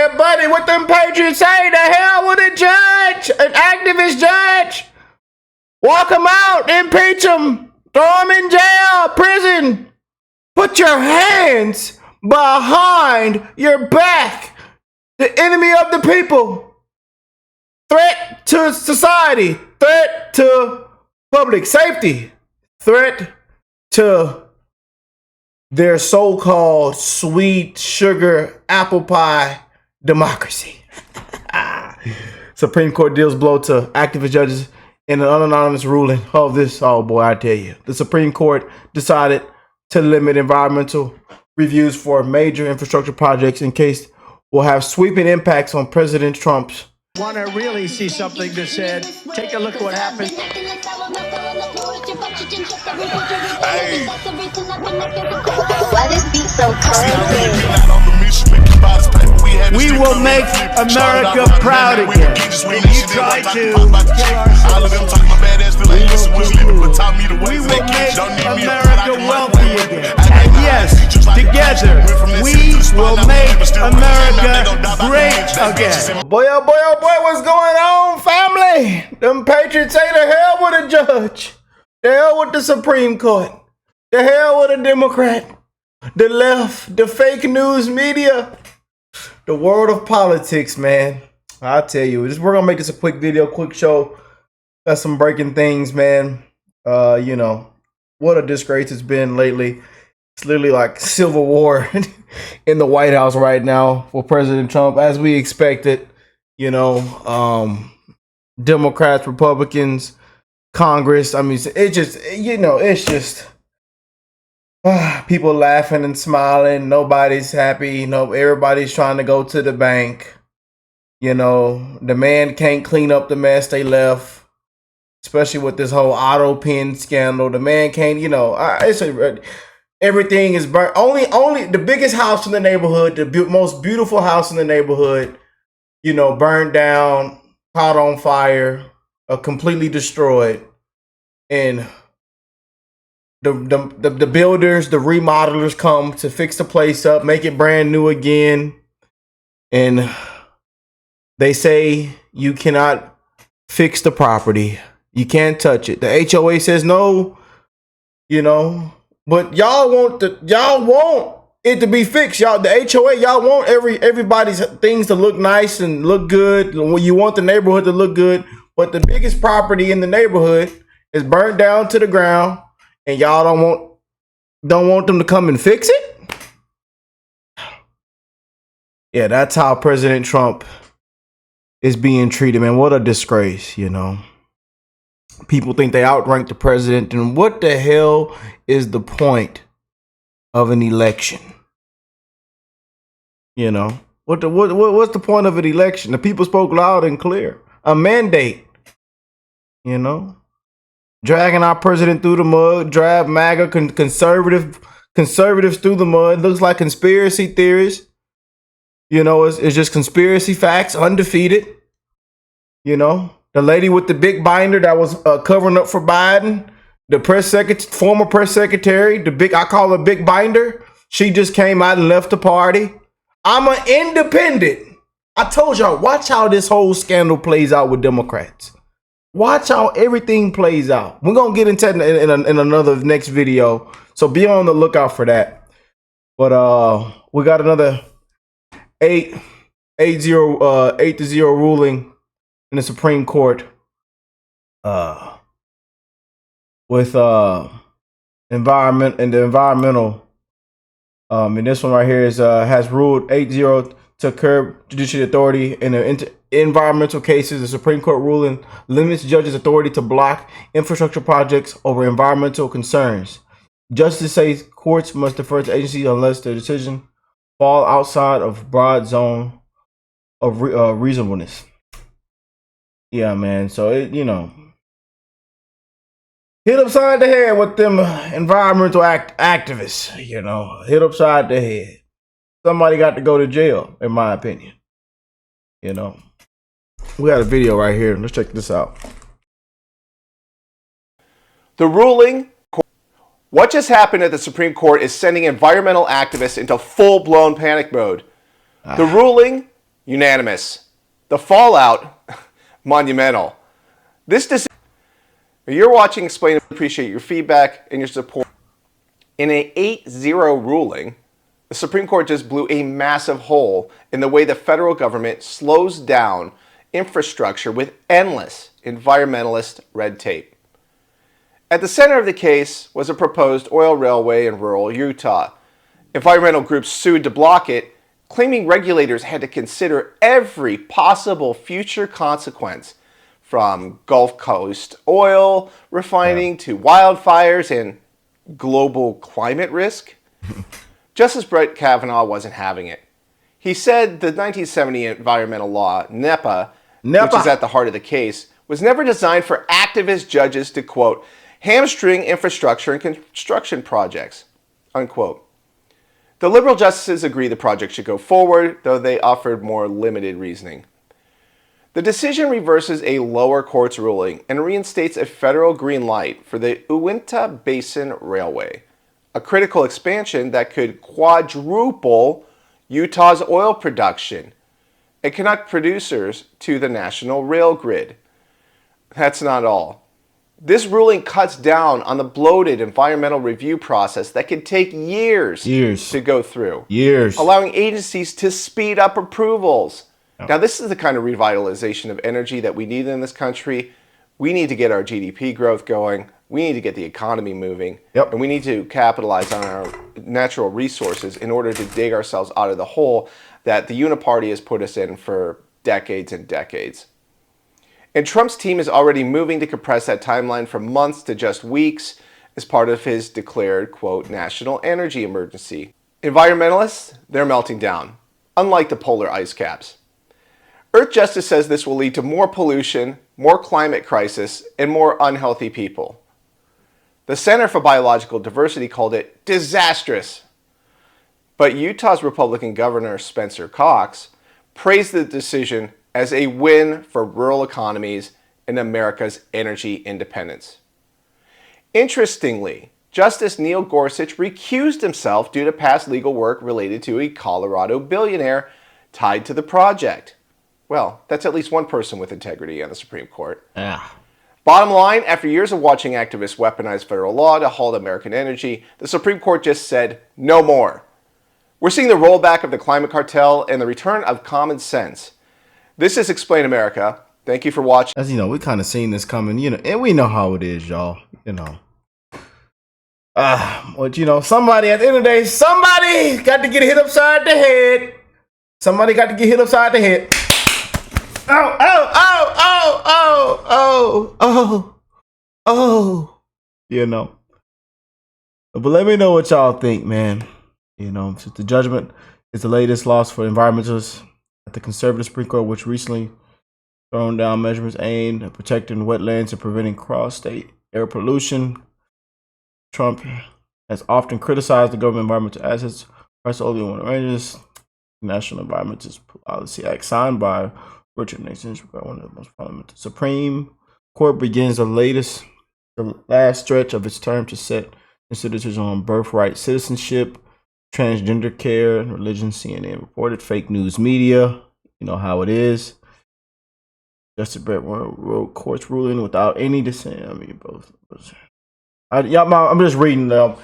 Yeah, buddy, what them patriots say? The hell with a judge, an activist judge. Walk him out, impeach him, throw him in jail, prison. Put your hands behind your back. The enemy of the people. Threat to society. Threat to public safety. Threat to their so-called sweet sugar apple pie democracy. Supreme Court deals blow to activist judges in an unanimous ruling. Oh boy, I tell you. The Supreme Court decided to limit environmental reviews for major infrastructure projects in case will have sweeping impacts on President Trump's. Want to really see something that said, take a look at what happened. Hey. Why this beat so cold? We will make America proud again. And you try to kill our We will make America wealthy again. And yes, together, we will make America great again. Boy, oh boy, what's going on, family? Them patriots say the hell with a judge. The hell with the Supreme Court. The hell with a Democrat. The left, the fake news media. The world of politics, man. I tell you, we're gonna make this a quick video, quick show. Got some breaking things, man. You know, what a disgrace it's been lately. It's literally like civil war in the White House right now for President Trump, as we expected. You know, Democrats, Republicans, Congress. I mean, it just, you know, it's just people laughing and smiling. Nobody's happy. You know, everybody's trying to go to the bank. You know, the man can't clean up the mess they left, especially with this whole auto pen scandal. The man can't, you know, everything is burnt. Only the biggest house in the neighborhood, the most beautiful house in the neighborhood, you know, burned down, caught on fire, completely destroyed. And the builders, the remodelers come to fix the place up, make it brand new again. And they say you cannot fix the property. You can't touch it. The HOA says no, you know, but y'all want it to be fixed. Y'all, the HOA, y'all want everybody's things to look nice and look good. You want the neighborhood to look good, but the biggest property in the neighborhood is burnt down to the ground, and y'all don't want them to come and fix it. Yeah, that's how President Trump is being treated, man. What a disgrace, you know. People think they outrank the president, and what the hell is the point of an election? You know, what's the point of an election? The people spoke loud and clear. A mandate, you know, dragging our president through the mud, drag MAGA conservatives through the mud. Looks like conspiracy theories. You know, it's just conspiracy facts, undefeated. You know, the lady with the big binder that was covering up for Biden, the former press secretary, I call her Big Binder. She just came out and left the party. I'm an independent. I told y'all, watch how this whole scandal plays out with Democrats. Watch how everything plays out. We're gonna get into it in another next video, so be on the lookout for that. But we got another 8-0 ruling in the Supreme Court with environmental. And this one right here has ruled 8-0 to curb judicial authority in environmental cases. The Supreme Court ruling limits judges' authority to block infrastructure projects over environmental concerns. Justice says courts must defer to agencies unless the decision fall outside of broad zone of reasonableness. Yeah, man. So you know, hit upside the head with them environmental activists. You know, hit upside the head. Somebody got to go to jail, in my opinion. You know, we got a video right here. Let's check this out. The ruling. What just happened at the Supreme Court is sending environmental activists into full-blown panic mode. The ruling unanimous. The fallout, monumental. This decision, you're watching Explain, appreciate your feedback and your support. In a 8-0 ruling, the Supreme Court just blew a massive hole in the way the federal government slows down infrastructure with endless environmentalist red tape. At the center of the case was a proposed oil railway in rural Utah. Environmental groups sued to block it, claiming regulators had to consider every possible future consequence, from Gulf Coast oil refining to wildfires and global climate risk. Justice Brett Kavanaugh wasn't having it. He said the 1970 environmental law, NEPA, which is at the heart of the case, was never designed for activist judges to, quote, hamstring infrastructure and construction projects, unquote. The liberal justices agree the project should go forward, though they offered more limited reasoning. The decision reverses a lower court's ruling and reinstates a federal green light for the Uinta Basin Railway, a critical expansion that could quadruple Utah's oil production and connect producers to the national rail grid. That's not all. This ruling cuts down on the bloated environmental review process that could take years to go through, allowing agencies to speed up approvals. Now, this is the kind of revitalization of energy that we need in this country. We need to get our GDP growth going. We need to get the economy moving. And we need to capitalize on our natural resources in order to dig ourselves out of the hole that the Uniparty has put us in for decades and decades. And Trump's team is already moving to compress that timeline from months to just weeks as part of his declared, quote, national energy emergency. Environmentalists, they're melting down, unlike the polar ice caps. Earth Justice says this will lead to more pollution, more climate crisis, and more unhealthy people. The Center for Biological Diversity called it disastrous. But Utah's Republican Governor Spencer Cox praised the decision as a win for rural economies and America's energy independence. Interestingly, Justice Neil Gorsuch recused himself due to past legal work related to a Colorado billionaire tied to the project. Well, that's at least one person with integrity on the Supreme Court. Bottom line, after years of watching activists weaponize federal law to halt American energy, the Supreme Court just said, no more. We're seeing the rollback of the climate cartel and the return of common sense. This is Explain America. Thank you for watching. As you know, we kind of seen this coming, and we know how it is, y'all. But somebody at the end of the day, somebody got to get hit upside the head. Somebody got to get hit upside the head. But let me know what y'all think, man. Since the judgment is the latest loss for environmentalists at the conservative Supreme Court, which recently thrown down measurements aimed at protecting wetlands and preventing cross-state air pollution. Trump has often criticized the government environmental assets, press only one ranges, National Environmental Policy Act signed by Richard Nixon, one of the most prominent. Supreme Court begins the last stretch of its term to set decisions on birthright citizenship, transgender care, and religion. CNN reported fake news media. You know how it is. Justice Brett wrote court's ruling without any dissent. I mean, both. I'm just reading.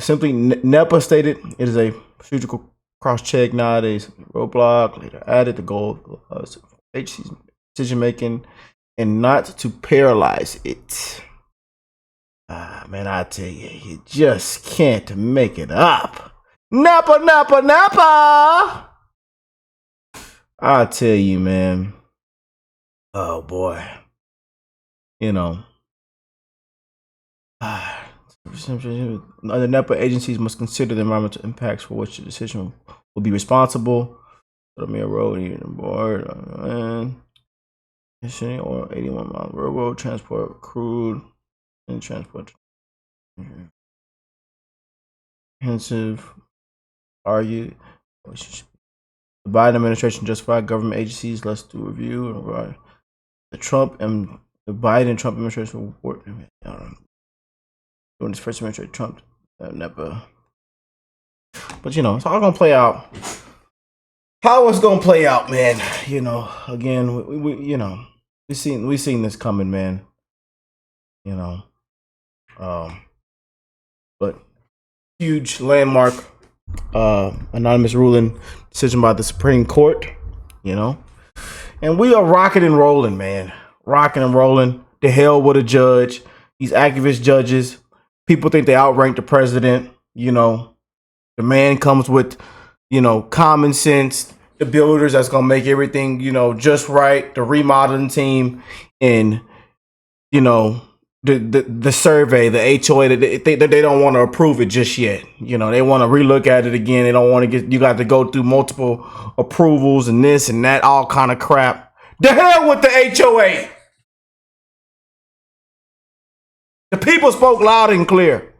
Simply, NEPA stated it is a procedural cross-check nowadays. Roadblock later added the goal of agency's decision making and not to paralyze it. Man, I tell you just can't make it up. Napa. I tell you, man. Oh boy. Other NEPA agencies must consider the environmental impacts for which the decision will be responsible. Road board or 81-mile railroad transport crude and transport. Comprehensive argued the Biden administration justified government agencies less to review and the Biden and Trump administration report during this first administration Trump never. But it's all gonna play out. how it's gonna play out, man. You know, again, we seen this coming, man. You know, but huge landmark, anonymous ruling decision by the Supreme Court. You know, and we are rocking and rolling, man. Rocking and rolling. The hell with a judge. These activist judges. People think they outrank the president. You know, the man comes with, common sense. The builders that's gonna make everything, just right. The remodeling team, and the survey, the HOA. They don't want to approve it just yet. They want to relook at it again. They don't want to you got to go through multiple approvals and this and that, all kind of crap. The hell with the HOA. The people spoke loud and clear.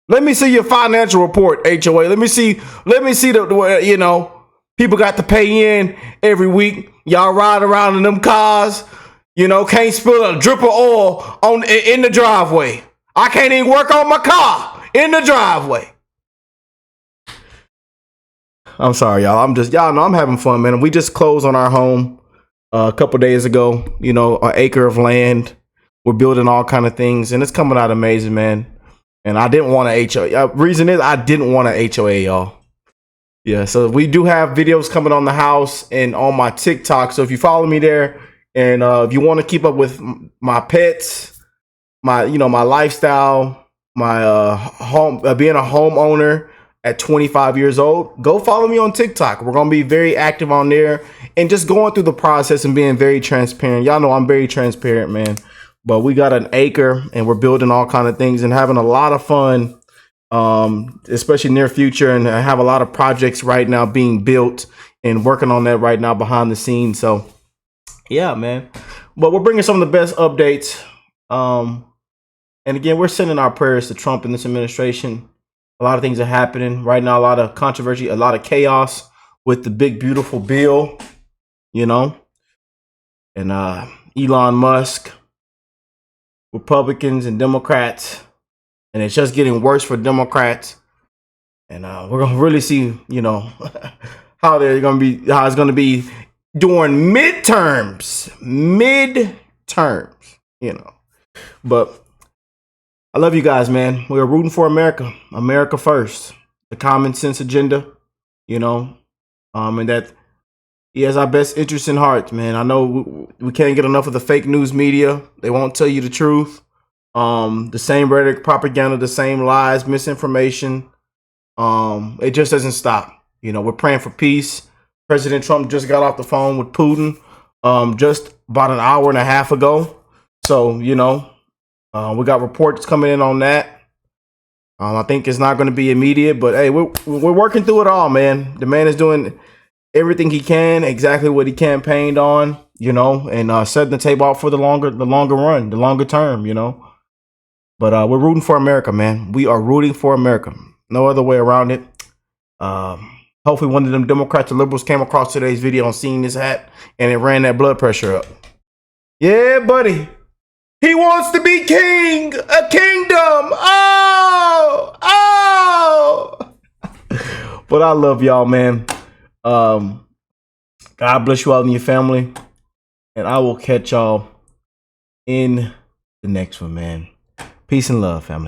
Let me see your financial report, HOA. Let me see the people got to pay in every week. Y'all ride around in them cars, can't spill a drip of oil in the driveway. I can't even work on my car in the driveway. I'm sorry, y'all. Y'all know I'm having fun, man. We just closed on our home a couple days ago, an acre of land. We're building all kind of things, and it's coming out amazing, man. And I didn't want a HOA. Reason is I didn't want a HOA, y'all. Yeah, so we do have videos coming on the house and on my TikTok. So if you follow me there, and if you want to keep up with my pets, my lifestyle, my home, being a homeowner at 25 years old, go follow me on TikTok. We're gonna be very active on there and just going through the process and being very transparent. Y'all know I'm very transparent, man. But we got an acre and we're building all kind of things and having a lot of fun, especially near future. And I have a lot of projects right now being built and working on that right now behind the scenes. So, yeah, man. But we're bringing some of the best updates. And again, we're sending our prayers to Trump and this administration. A lot of things are happening right now. A lot of controversy, a lot of chaos with the big, beautiful bill, and Elon Musk. Republicans and Democrats, and it's just getting worse for Democrats. And we're gonna really see, how it's gonna be during midterms. But I love you guys, man. We're rooting for America. America first. The common sense agenda, and that he has our best interest in heart, man. I know we can't get enough of the fake news media. They won't tell you the truth. The same rhetoric, propaganda, the same lies, misinformation. It just doesn't stop. We're praying for peace. President Trump just got off the phone with Putin just about an hour and a half ago. So, we got reports coming in on that. I think it's not going to be immediate, but hey, we're working through it all, man. The man is doing everything he can, exactly what he campaigned on, and setting the table out for the longer run, the longer term, But we're rooting for America, man. We are rooting for America. No other way around it. Hopefully one of them Democrats or liberals came across today's video and seen this hat, and it ran that blood pressure up. Yeah, buddy. He wants to be king, a kingdom. Oh. But I love y'all, man. God bless you all and your family. And I will catch y'all in the next one, man. Peace and love, family.